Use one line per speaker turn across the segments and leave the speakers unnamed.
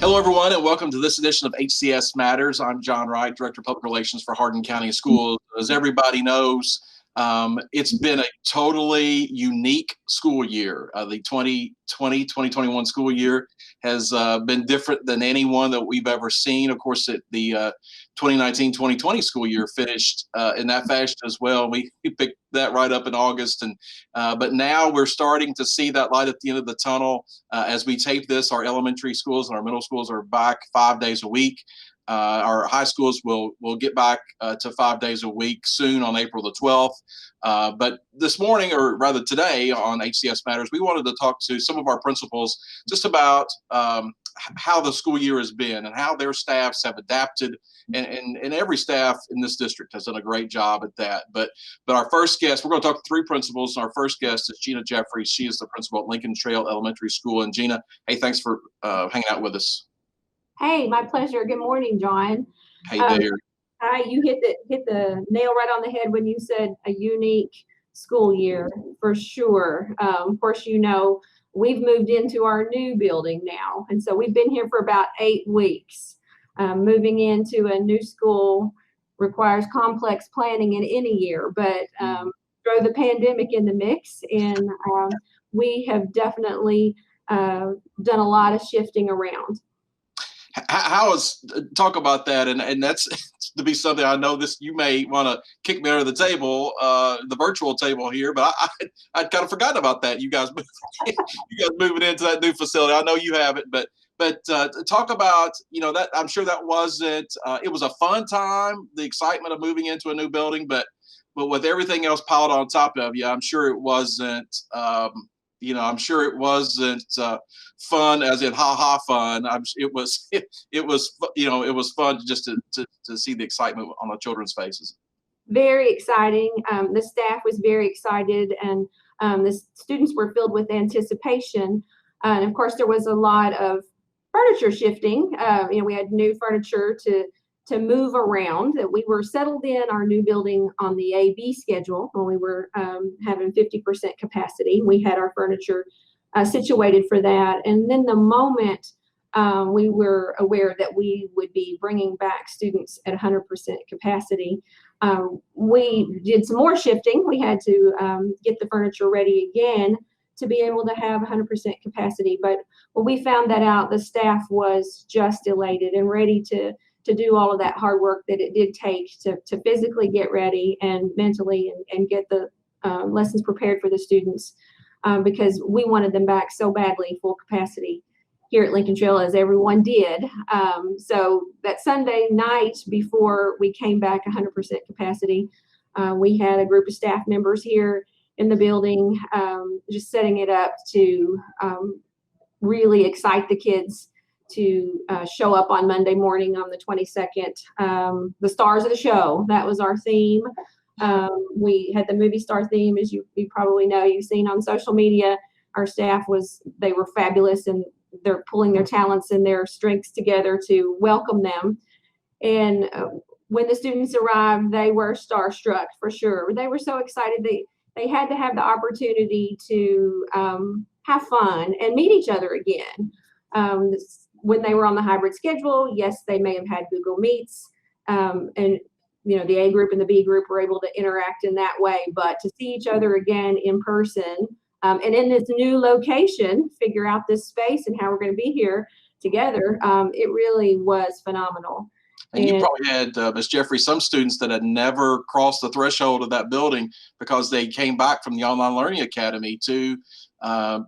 Hello, everyone, and welcome to this edition of HCS Matters. I'm John Wright, Director of Public Relations for Hardin County Schools. As everybody knows, it's been a totally unique school year. The 2020-2021 school year has been different than any one that we've ever seen. Of course, the 2019-2020 school year finished in that fashion as well. We picked that right up in August, and but now we're starting to see that light at the end of the tunnel. As we tape this, our elementary schools and our middle schools are back 5 days a week. Our high schools will get back to 5 days a week soon on April the 12th. But this morning, or rather today on HCS Matters, we wanted to talk to some of our principals just about how the school year has been and how their staffs have adapted. And every staff in this district has done a great job at that. But our first guest, we're going to talk to three principals, and our first guest is Gina Jeffries. She is the principal at Lincoln Trail Elementary School. And Gina, hey, thanks for hanging out with us.
Hey, my pleasure. Good morning, John.
Hey there.
Hi, you hit the nail right on the head when you said a unique school year, for sure. Of course, you know, we've moved into our new building now, and so we've been here for about 8 weeks. Moving into a new school requires complex planning in any year, but throw the pandemic in the mix, and we have definitely done a lot of shifting around.
How is talk about that, and that's to be something I know this you may want to kick me under the table, the virtual table here, but I'd kind of forgotten about that. You guys moving into that new facility. I know you have it, but talk about, you know, that I'm sure that wasn't it was a fun time, the excitement of moving into a new building, but with everything else piled on top of you, I'm sure it wasn't I'm sure it wasn't fun as in fun. It was fun just to see the excitement on the children's faces.
Very exciting. The staff was very excited, and the students were filled with anticipation. And of course, there was a lot of furniture shifting. We had new furniture to move around. We were settled in our new building on the AB schedule when we were having 50% capacity. We had our furniture situated for that. And then the moment we were aware that we would be bringing back students at 100% capacity, we did some more shifting. We had to get the furniture ready again to be able to have 100% capacity. But when we found that out, the staff was just elated and ready to do all of that hard work that it did take to physically get ready and mentally and get the lessons prepared for the students, because we wanted them back so badly, full capacity here at Lincoln Trail, as everyone did. So that Sunday night before we came back 100% capacity, we had a group of staff members here in the building, just setting it up to really excite the kids to show up on Monday morning on the 22nd. The stars of the show, that was our theme. We had the movie star theme, as you probably know, you've seen on social media. Our staff they were fabulous, and they're pulling their talents and their strengths together to welcome them. And when the students arrived, they were starstruck for sure. They were so excited. They had to have the opportunity to have fun and meet each other again. When they were on the hybrid schedule, yes, they may have had Google Meets, and the A group and the B group were able to interact in that way. But to see each other again in person, and in this new location, figure out this space and how we're going to be here together, it really was phenomenal.
And you probably had, Ms. Jeffrey, some students that had never crossed the threshold of that building because they came back from the Online Learning Academy to 5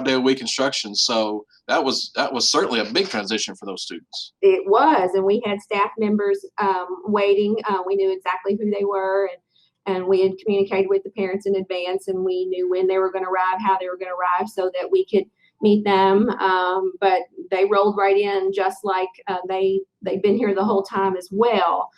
day a week instruction. So that was certainly a big transition for those students.
It was, and we had staff members waiting. We knew exactly who they were, and we had communicated with the parents in advance, and we knew when they were going to arrive, how they were going to arrive, so that we could meet them. But they rolled right in, just like they've been here the whole time as well.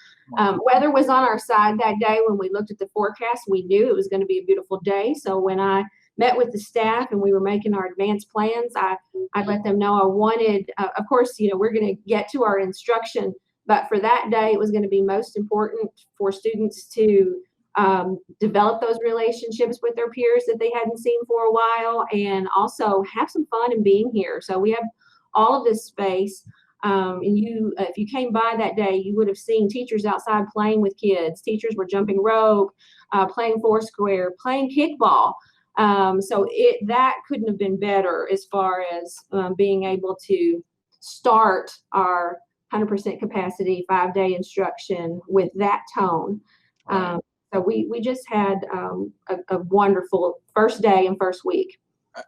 Weather was on our side that day. When we looked at the forecast, we knew it was going to be a beautiful day. So when I met with the staff and we were making our advanced plans, I let them know I wanted, of course, we're going to get to our instruction, but for that day, it was going to be most important for students to develop those relationships with their peers that they hadn't seen for a while, and also have some fun in being here. So we have all of this space. And if you came by that day, you would have seen teachers outside playing with kids. Teachers were jumping rope, playing foursquare, playing kickball. So that couldn't have been better as far as being able to start our 100% capacity 5-day instruction with that tone.
Right.
So we just had a wonderful first day and first week.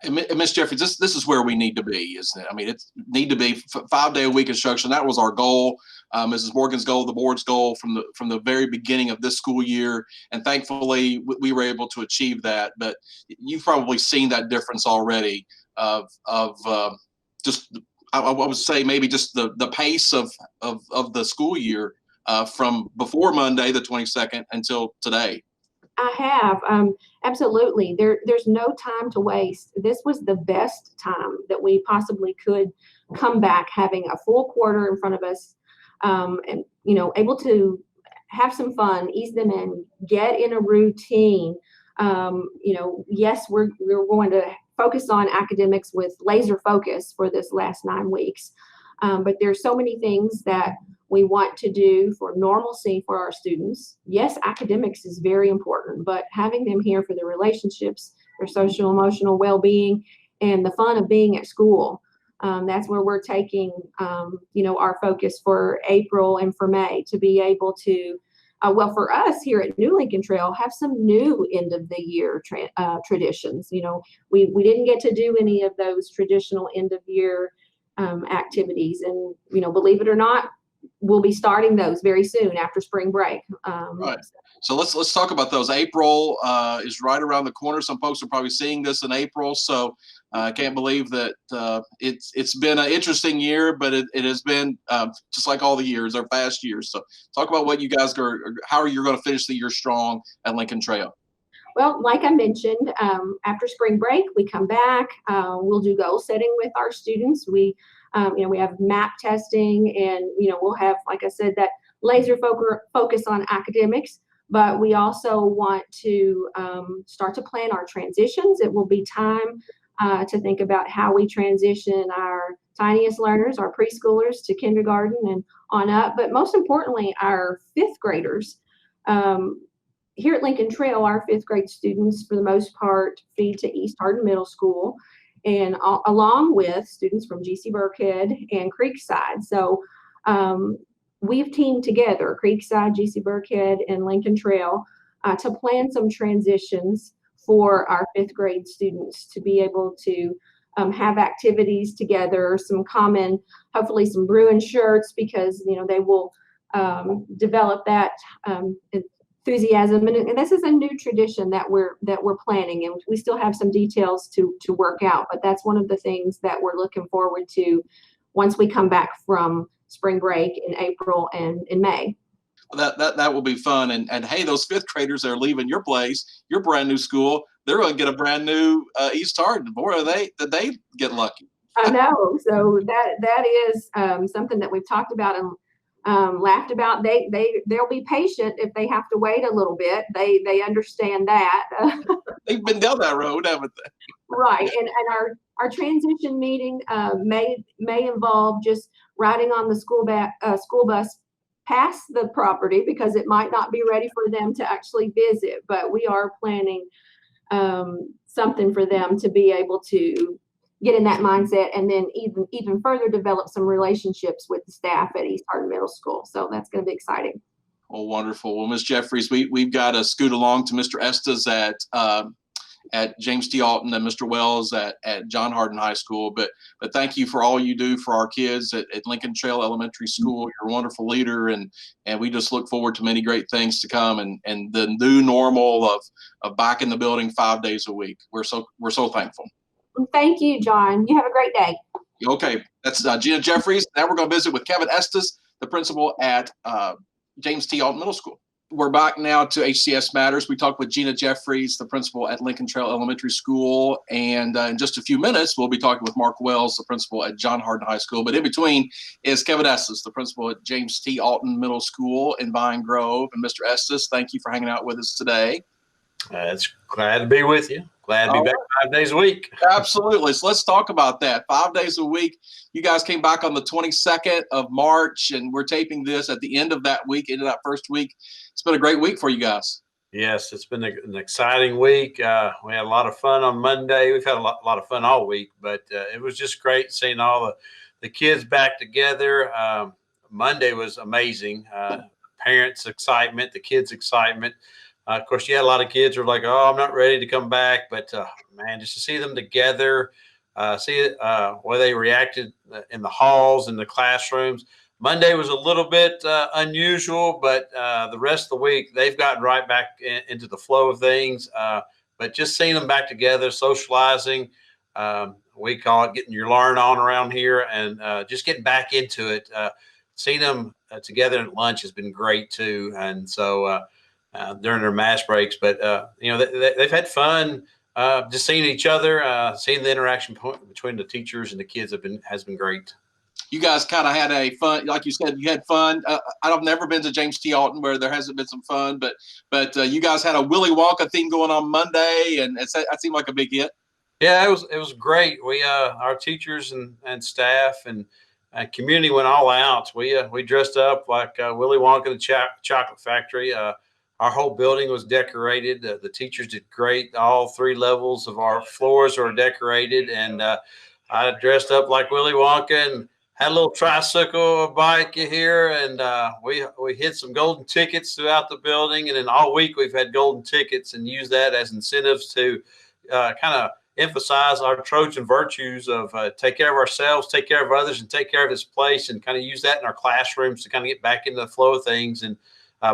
And Ms. Jeffries, this is where we need to be, isn't it? I mean, it's need to be 5-day-a-week instruction. That was our goal, Mrs. Morgan's goal, the board's goal from the very beginning of this school year. And thankfully, we were able to achieve that. But you've probably seen that difference already of just, I would say maybe just the pace of the school year from before Monday, the 22nd, until today.
I have, absolutely. There's no time to waste. This was the best time that we possibly could come back, having a full quarter in front of us, and able to have some fun, ease them in, get in a routine. Yes, we're going to focus on academics with laser focus for this last 9 weeks, but there's so many things that we want to do for normalcy for our students. Yes, academics is very important, but having them here for their relationships, their social emotional well-being, and the fun of being at school. That's where we're taking, our focus for April and for May, to be able to, for us here at New Lincoln Trail, have some new end of the year traditions. We didn't get to do any of those traditional end of year activities, and believe it or not, we'll be starting those very soon after spring break.
Right. So let's talk about those. April is right around the corner. Some folks are probably seeing this in April, so I can't believe that it's been an interesting year, but it has been just like all the years, are fast years. So talk about what you guys how are you going to finish the year strong at Lincoln Trail?
Well, like I mentioned, after spring break, we come back. We'll do goal setting with our students. We have map testing, and we'll have, like I said, that laser focus on academics. But we also want to start to plan our transitions. It will be time to think about how we transition our tiniest learners, our preschoolers, to kindergarten and on up. But most importantly, our 5th graders. Here at Lincoln Trail, our 5th grade students, for the most part, feed to East Hardin Middle School, and along with students from GC Burkhead and Creekside. So we've teamed together, Creekside, GC Burkhead, and Lincoln Trail, to plan some transitions for our 5th grade students, to be able to have activities together, some common, hopefully some Bruin shirts, because they will develop that enthusiasm. And this is a new tradition that we're planning, and we still have some details to work out, but that's one of the things that we're looking forward to once we come back from spring break in April and in May.
That will be fun. And hey, those 5th graders that are leaving your place, your brand new school, they're going to get a brand new East Hardin. Boy, did they get lucky.
I know. So that is something that we've talked about and laughed about. They'll be patient if they have to wait a little bit. They understand that.
They've been down that road, haven't they?
Right. And our transition meeting may involve just riding on the school bus past the property, because it might not be ready for them to actually visit. But we are planning something for them to be able to get in that mindset, and then even further develop some relationships with the staff at East Hardin Middle School. So that's going to be exciting.
Oh, wonderful. Well, Ms. Jeffries, we've got to scoot along to Mr. Estes at James T. Alton and Mr. Wells at John Hardin High School. But thank you for all you do for our kids at Lincoln Trail Elementary School. You're a wonderful leader, and we just look forward to many great things to come, and the new normal of back in the building 5 days a week. We're so thankful.
Thank you, John. You have a great day.
Okay, that's Gina Jeffries. Now we're going to visit with Kevin Estes, the principal at James T. Alton Middle School. We're back now to HCS Matters. We talked with Gina Jeffries, the principal at Lincoln Trail Elementary School, and in just a few minutes, we'll be talking with Mark Wells, the principal at John Hardin High School. But in between is Kevin Estes, the principal at James T. Alton Middle School in Vine Grove. And Mr. Estes, thank you for hanging out with us today.
It's glad to be with you. Glad to be back 5 days a week.
Absolutely. So let's talk about that. 5 days a week. You guys came back on the 22nd of March, and we're taping this at the end of that week, into that first week. It's been a great week for you guys.
Yes, it's been an exciting week. We had a lot of fun on Monday. We've had a lot of fun all week, but it was just great seeing all the kids back together. Monday was amazing. Parents' excitement, the kids' excitement. Of course, you had a lot of kids who were like, "Oh, I'm not ready to come back," but man, just to see them together, see where they reacted in the halls and the classrooms. Monday was a little bit unusual, but the rest of the week they've gotten right back into the flow of things. But just seeing them back together, socializing, we call it getting your learn on around here, and just getting back into it. Seeing them together at lunch has been great too, and so. During their mass breaks, but they've had fun just seeing each other, seeing the interaction between the teachers and the kids has been great.
You guys kind of had a fun, like you said, you had fun. I've never been to James T. Alton where there hasn't been some fun, but you guys had a Willy Wonka thing going on Monday, and that seemed like a big hit.
Yeah, it was great. We our teachers and staff and community went all out. We dressed up like Willy Wonka and the Chocolate Factory. Our whole building was decorated. The teachers did great. All 3 levels of our floors were decorated, and I dressed up like Willy Wonka and had a little tricycle bike here, and we hit some golden tickets throughout the building, and then all week we've had golden tickets and used that as incentives to kind of emphasize our Trojan virtues of take care of ourselves, take care of others, and take care of this place, and kind of use that in our classrooms to kind of get back into the flow of things. And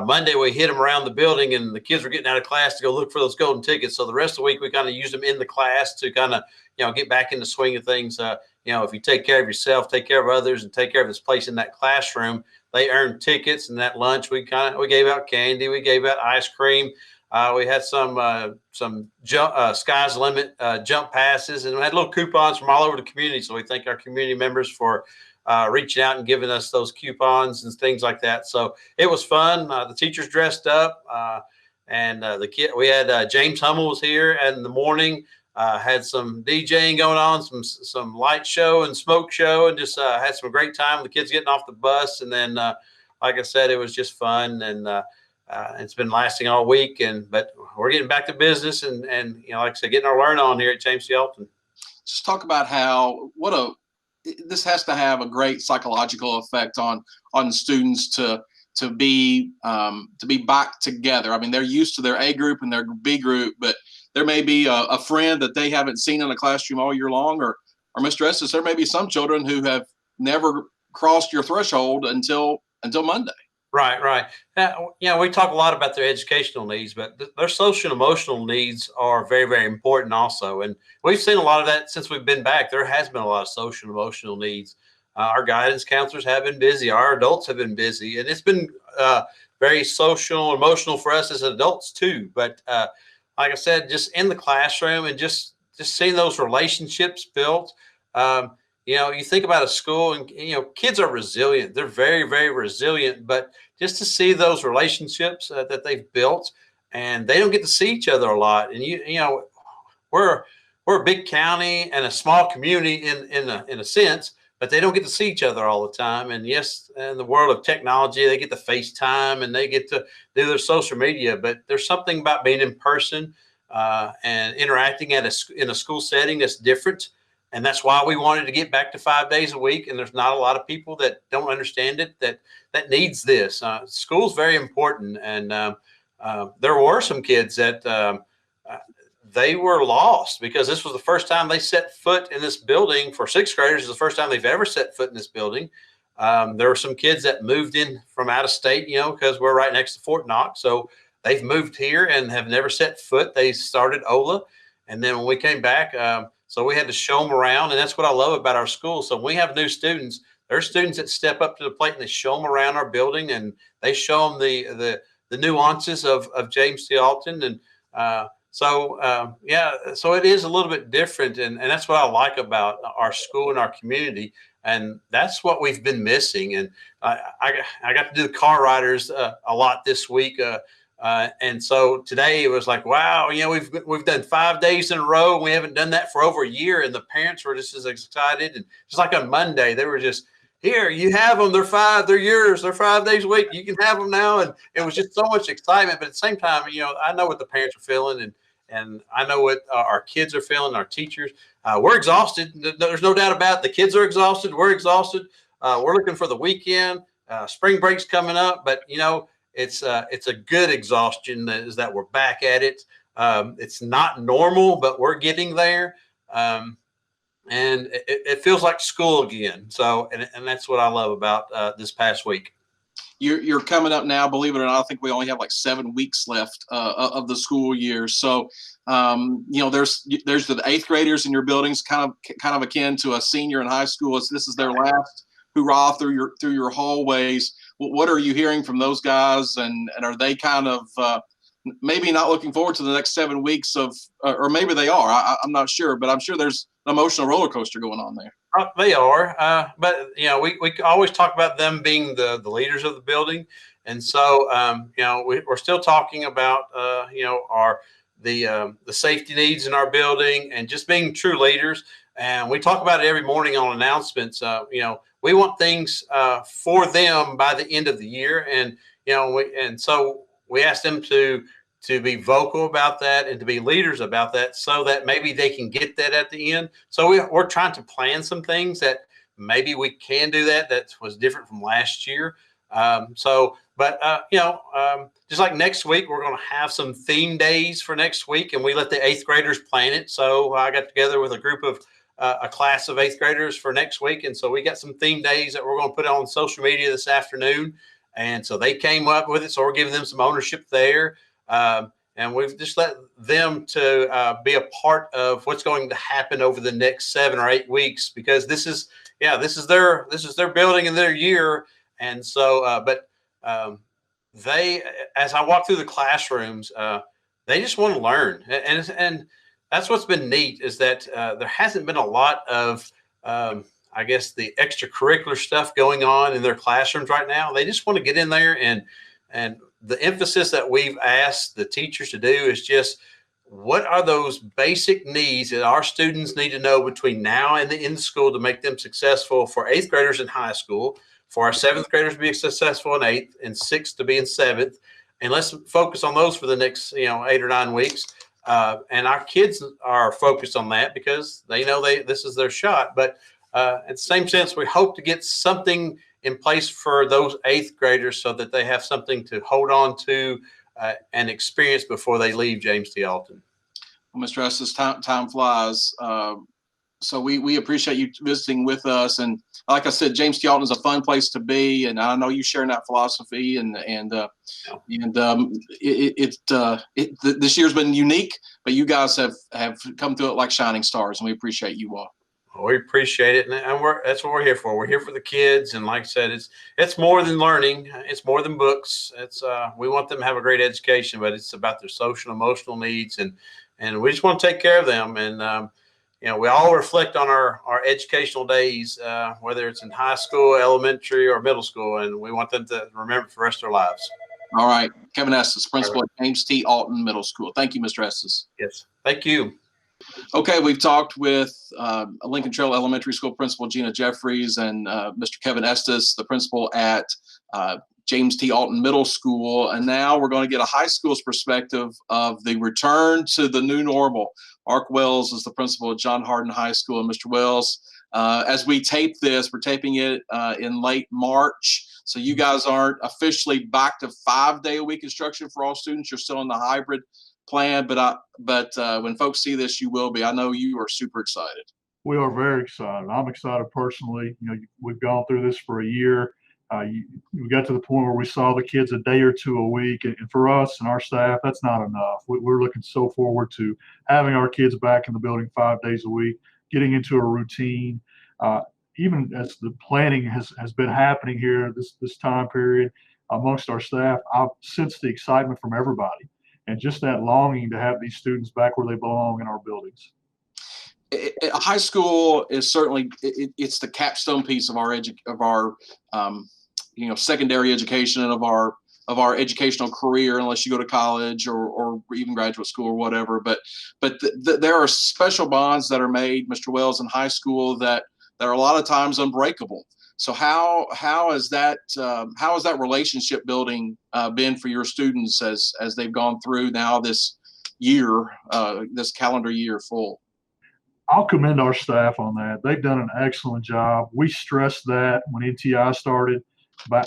Monday, we hit them around the building, and the kids were getting out of class to go look for those golden tickets. So the rest of the week, we kind of used them in the class to kind of, get back in the swing of things. If you take care of yourself, take care of others, and take care of this place in that classroom, they earned tickets. And that lunch, we gave out candy, we gave out ice cream. We had some sky's limit jump passes, and we had little coupons from all over the community. So we thank our community members for reaching out and giving us those coupons and things like that. So it was fun. The teachers dressed up, and the kid. We had James Hummel was here in the morning. Had some DJing going on, some light show and smoke show, and just had some great time. The kids getting off the bus, and then like I said, it was just fun, and it's been lasting all week. But we're getting back to business, and like I said, getting our learn on here at James T. Alton.
Just talk about how this has to have a great psychological effect on students to be back together. I mean, they're used to their A group and their B group, but there may be a friend that they haven't seen in a classroom all year long, or Mr. Estes, there may be some children who have never crossed your threshold until Monday.
Right. We talk a lot about their educational needs, but their social and emotional needs are very, very important also. And we've seen a lot of that since we've been back. There has been a lot of social and emotional needs. Our guidance counselors have been busy. Our adults have been busy. And it's been very social and emotional for us as adults too. But like I said, just in the classroom and just seeing those relationships built. You think about a school, and kids are resilient. They're very, very resilient. But just to see those relationships that they've built, and they don't get to see each other a lot. And we're a big county and a small community in a sense, but they don't get to see each other all the time. And yes, in the world of technology, they get to FaceTime and they get to do their social media. But there's something about being in person and interacting in a school setting that's different. And that's why we wanted to get back to 5 days a week. And there's not a lot of people that don't understand it, that needs this. School's very important. And there were some kids that they were lost because this was the first time they set foot in this building. For 6th graders, it's the first time they've ever set foot in this building. There were some kids that moved in from out of state, because we're right next to Fort Knox. So they've moved here and have never set foot. They started OLA. And then when we came back, so we had to show them around, and that's what I love about our school. So when we have new students, there's students that step up to the plate and they show them around our building, and they show them the nuances of James T. Alton. And so it is a little bit different, and that's what I like about our school and our community, and that's what we've been missing. And I got to do the car riders a lot this week. And so today it was like, wow, we've done 5 days in a row. We haven't done that for over a year. And the parents were just as excited. And just like on Monday, they were just, here, you have them. They're yours. They're 5 days a week. You can have them now. And it was just so much excitement. But at the same time, I know what the parents are feeling, and I know what our kids are feeling, our teachers. We're exhausted. There's no doubt about it. The kids are exhausted. We're exhausted. We're looking for the weekend. Spring break's coming up, but it's a good exhaustion that we're back at it. It's not normal, but we're getting there. And it feels like school again. So, and that's what I love about this past week.
You're coming up now, believe it or not. I think we only have like 7 weeks left of the school year. So, there's the 8th graders in your buildings, kind of akin to a senior in high school. This is their last hurrah through your hallways. What are you hearing from those guys, and are they kind of maybe not looking forward to the next 7 weeks or maybe they are? I'm not sure, but I'm sure there's an emotional roller coaster going on there.
They are, but we always talk about them being the leaders of the building, and so we're still talking about the safety needs in our building and just being true leaders. And we talk about it every morning on announcements. We want things for them by the end of the year, and so we ask them to be vocal about that and to be leaders about that, so that maybe they can get that at the end. So we're trying to plan some things that maybe we can do that was different from last year. Just like next week, we're going to have some theme days for next week, and we let the 8th graders plan it. So I got together with a group of a class of 8th graders for next week. And so we got some theme days that we're going to put on social media this afternoon. And so they came up with it. So we're giving them some ownership there. And we've just let them to be a part of what's going to happen over the next 7 or 8 weeks, because this is their building and their year. And so, they, as I walk through the classrooms, they just want to learn. And that's what's been neat, is that there hasn't been a lot of, I guess, the extracurricular stuff going on in their classrooms right now. They just want to get in there, and the emphasis that we've asked the teachers to do is just, what are those basic needs that our students need to know between now and the end of school to make them successful, for 8th graders in high school, for our 7th graders to be successful in 8th, and 6th to be in 7th. And let's focus on those for the next 8 or 9 weeks. And our kids are focused on that because they know this is their shot. But in the same sense, we hope to get something in place for those 8th graders so that they have something to hold on to and experience before they leave James T. Alton.
Well, Mr. Estes, time flies. So we appreciate you visiting with us. And like I said, James T. Alton is a fun place to be, and I know you sharing that philosophy. This year's been unique, but you guys have come through it like shining stars, and we appreciate you all.
We appreciate it, and that's what we're here for. We're here for the kids, and like I said, it's more than learning. It's more than books. It's we want them to have a great education, but it's about their social and emotional needs, and we just want to take care of them. And we all reflect on our educational days, whether it's in high school, elementary, or middle school, and we want them to remember for the rest of their lives.
All right, Kevin Estes, principal at James T. Alton Middle School. Thank you, Mr. Estes.
Yes, thank you.
Okay, we've talked with Lincoln Trail Elementary School Principal Gina Jeffries and Mr. Kevin Estes, the principal at James T. Alton Middle School. And now we're going to get a high school's perspective of the return to the new normal. Mark Wells is the principal at John Hardin High School. And Mr. Wells, as we tape this, we're taping it in late March. So you guys aren't officially back to 5-day-a-week instruction for all students. You're still in the hybrid plan, but when folks see this, you will be. I know you are super excited.
We are very excited. I'm excited personally. We've gone through this for a year. We got to the point where we saw the kids a day or two a week, and for us and our staff, that's not enough. We're looking so forward to having our kids back in the building 5 days a week, getting into a routine. Even as the planning has been happening here this time period amongst our staff, I've sensed the excitement from everybody, and just that longing to have these students back where they belong in our buildings.
High school is certainly it's the capstone piece of our secondary education and of our our educational career, unless you go to college or even graduate school or whatever. But there are special bonds that are made, Mr. Wells, in high school that are a lot of times unbreakable. So how has that relationship building been for your students as they've gone through now this year, this calendar year full?
I'll commend our staff on that. They've done an excellent job. We stressed that when NTI started,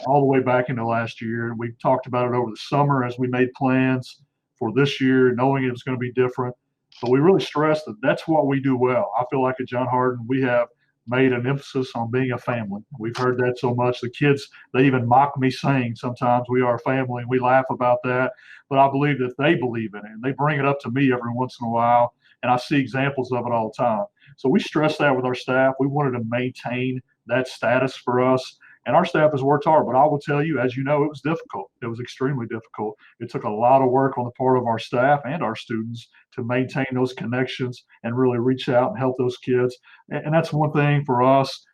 all the way back into last year. We talked about it over the summer as we made plans for this year, knowing it was going to be different. But we really stressed that that's what we do well. I feel like at John Hardin, we have made an emphasis on being a family. We've heard that so much. The kids, they even mock me saying sometimes we are a family, and we laugh about that. But I believe that they believe in it, and they bring it up to me every once in a while. And I see examples of it all the time. So we stress that with our staff. We wanted to maintain that status for us. And our staff has worked hard. But I will tell you, as you know, it was difficult. It was extremely difficult. It took a lot of work on the part of our staff and our students to maintain those connections and really reach out and help those kids. And that's one thing for us.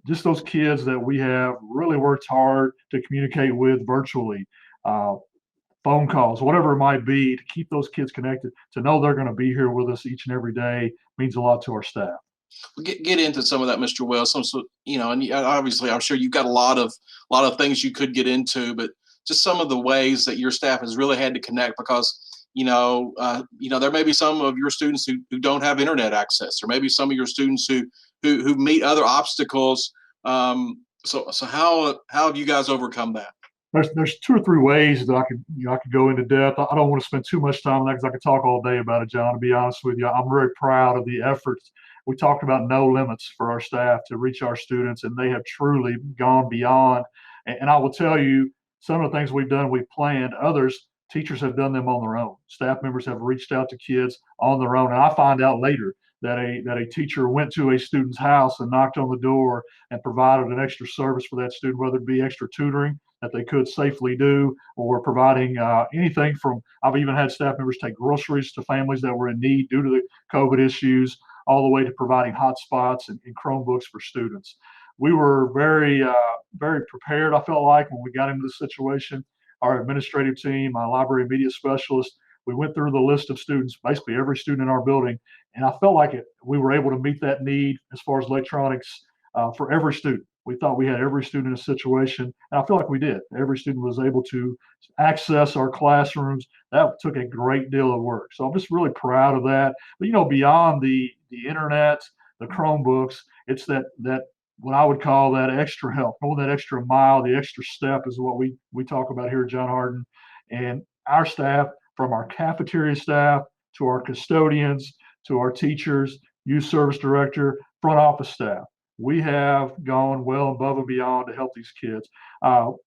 Just those kids that we have really worked hard to communicate with virtually. Phone calls, whatever it might be, to keep those kids connected, to know they're going to be here with us each and every day means a lot to our staff.
Get into some of that, Mr. Wells. And obviously, I'm sure you've got a lot of things you could get into, but just some of the ways that your staff has really had to connect, because there may be some of your students who don't have internet access, or maybe some of your students who meet other obstacles. So how have you guys overcome that?
There's 2 or 3 ways that I could go into depth. I don't want to spend too much time on that because I could talk all day about it, John. To be honest with you, I'm very proud of the efforts. We talked about no limits for our staff to reach our students, and they have truly gone beyond. And I will tell you, some of the things we've done, we've planned. Others, teachers have done them on their own. Staff members have reached out to kids on their own. And I find out later that a teacher went to a student's house and knocked on the door and provided an extra service for that student, whether it be extra tutoring that they could safely do, or providing anything from, I've even had staff members take groceries to families that were in need due to the COVID issues, all the way to providing hotspots and Chromebooks for students. We were very prepared, I felt like, when we got into this situation. Our administrative team, my library media specialist, we went through the list of students, basically every student in our building, and I felt like we were able to meet that need as far as electronics for every student. We thought we had every student in a situation, and I feel like we did. Every student was able to access our classrooms. That took a great deal of work. So I'm just really proud of that. But, beyond the internet, the Chromebooks, it's that what I would call that extra help, going that extra mile, the extra step is what we talk about here at John Hardin. And our staff, from our cafeteria staff to our custodians, to our teachers, youth service director, front office staff, we have gone well above and beyond to help these kids.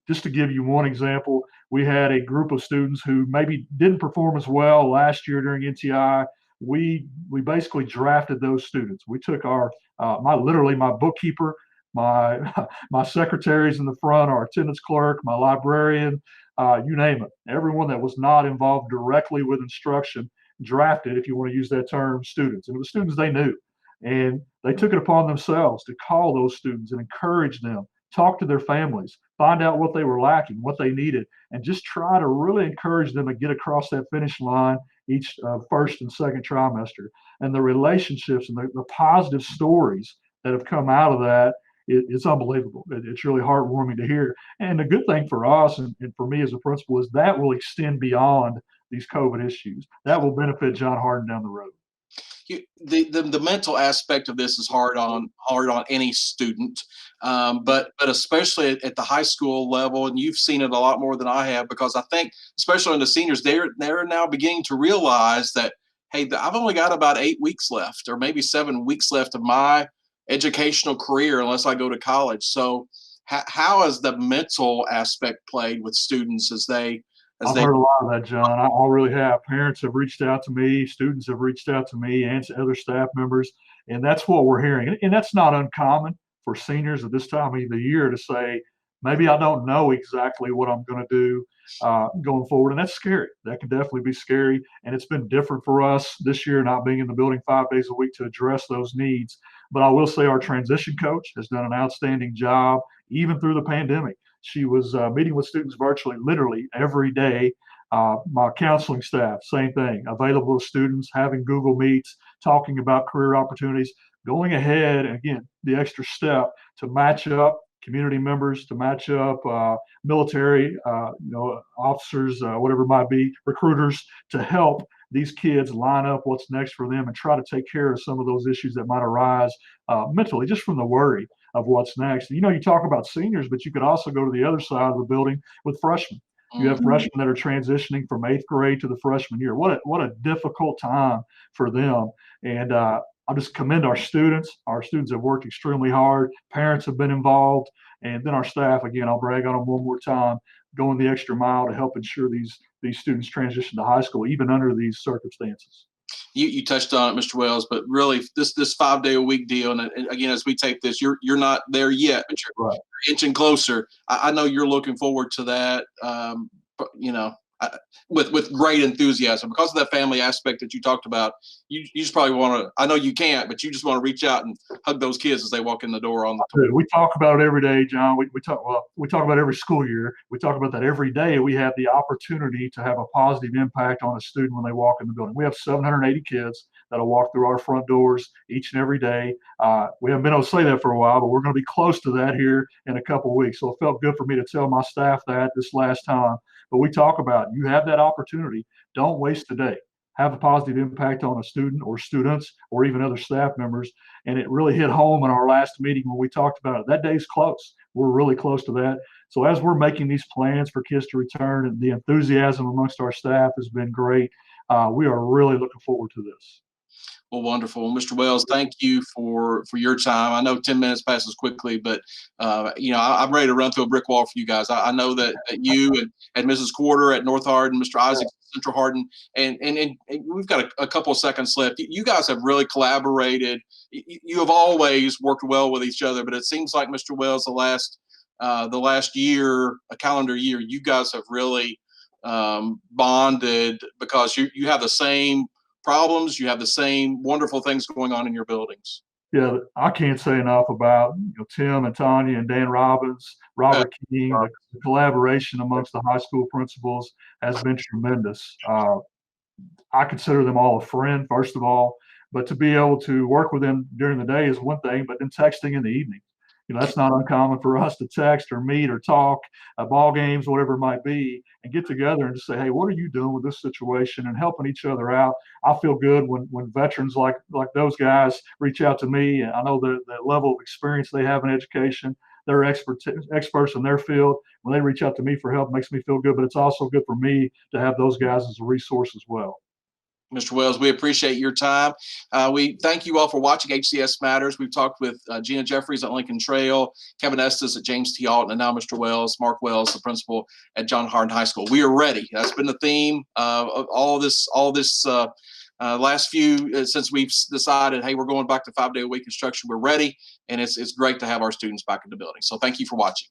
Just to give you one example, we had a group of students who maybe didn't perform as well last year during NTI. We basically drafted those students. We took my bookkeeper, my secretaries in the front, our attendance clerk, my librarian, you name it. Everyone that was not involved directly with instruction drafted, if you want to use that term, students. And it was students they knew. And they took it upon themselves to call those students and encourage them, talk to their families, find out what they were lacking, what they needed, and just try to really encourage them to get across that finish line each first and second trimester. And the relationships and the positive stories that have come out of that, it's unbelievable. It's really heartwarming to hear. And the good thing for us and for me as a principal is that will extend beyond these COVID issues. That will benefit John Hardin down the road.
The mental aspect of this is hard on any student, but especially at the high school level, and you've seen it a lot more than I have, because I think especially in the seniors, they're now beginning to realize that, hey, I've only got about 8 weeks left, or maybe 7 weeks left of my educational career unless I go to college. So how has the mental aspect played with students as they
I've heard a lot of that, John. I really have. Parents have reached out to me, students have reached out to me, and to other staff members, and that's what we're hearing. And that's not uncommon for seniors at this time of the year to say, maybe I don't know exactly what I'm going to do going forward. And that's scary. That can definitely be scary. And it's been different for us this year, not being in the building 5 days a week to address those needs. But I will say our transition coach has done an outstanding job, even through the pandemic. She was meeting with students virtually, literally every day. My counseling staff, same thing, available to students, having Google Meets, talking about career opportunities, going ahead, and again, the extra step to match up community members, to match up military, officers, whatever it might be, recruiters, to help these kids line up what's next for them and try to take care of some of those issues that might arise mentally, just from the worry of what's next. You talk about seniors, but you could also go to the other side of the building with freshmen. You have freshmen that are transitioning from 8th grade to the freshman year. What a difficult time for them. And I'll just commend our students. Our students have worked extremely hard. Parents have been involved. And then our staff, again, I'll brag on them one more time, going the extra mile to help ensure these students transition to high school, even under these circumstances.
You touched on it, Mr. Wells, but really this 5-day-a-week deal, and again, as we tape this, you're not there yet, but you're
Right.
inching closer. I know you're looking forward to that, with great enthusiasm because of that family aspect that you talked about. You just probably want to, I know you can't, but you just want to reach out and hug those kids as they walk in the door on the tour.
We talk about it every day, John. We talk about it every school year. We talk about that every day. We have the opportunity to have a positive impact on a student when they walk in the building. We have 780 kids that'll walk through our front doors each and every day. We haven't been able to say that for a while, but we're going to be close to that here in a couple of weeks. So it felt good for me to tell my staff that this last time. But we talk about, you have that opportunity. Don't waste the day. Have a positive impact on a student or students or even other staff members. And it really hit home in our last meeting when we talked about it. That day's close. We're really close to that. So as we're making these plans for kids to return, and the enthusiasm amongst our staff has been great. We are really looking forward to this.
Well, wonderful. Mr. Wells, thank you for your time. I know 10 minutes passes quickly, but I'm ready to run through a brick wall for you guys. I know that you and Mrs. Quarter at North Hardin, Mr. Isaac at Central Hardin, and we've got a couple of seconds left. You guys have really collaborated. You have always worked well with each other, but it seems like, Mr. Wells, the last year, a calendar year, you guys have really bonded because you have the same problems, you have the same wonderful things going on in your buildings.
Yeah, I can't say enough about Tim and Tanya and Dan Robbins, Robert King. The collaboration amongst the high school principals has been tremendous. I consider them all a friend, first of all, but to be able to work with them during the day is one thing, but then texting in the evening. That's not uncommon for us to text or meet or talk, ball games, whatever it might be, and get together and just say, hey, what are you doing with this situation, and helping each other out. I feel good when veterans like those guys reach out to me, and I know the level of experience they have in education. They're experts in their field. When they reach out to me for help, it makes me feel good, but it's also good for me to have those guys as a resource as well.
Mr. Wells, we appreciate your time. We thank you all for watching HCS Matters. We've talked with Gina Jeffries at Lincoln Trail, Kevin Estes at James T. Alton, and now Mr. Wells, Mark Wells, the principal at John Hardin High School. We are ready. That's been the theme of all this last few since we've decided, hey, we're going back to 5-day-a-week instruction. We're ready, and it's great to have our students back in the building. So thank you for watching.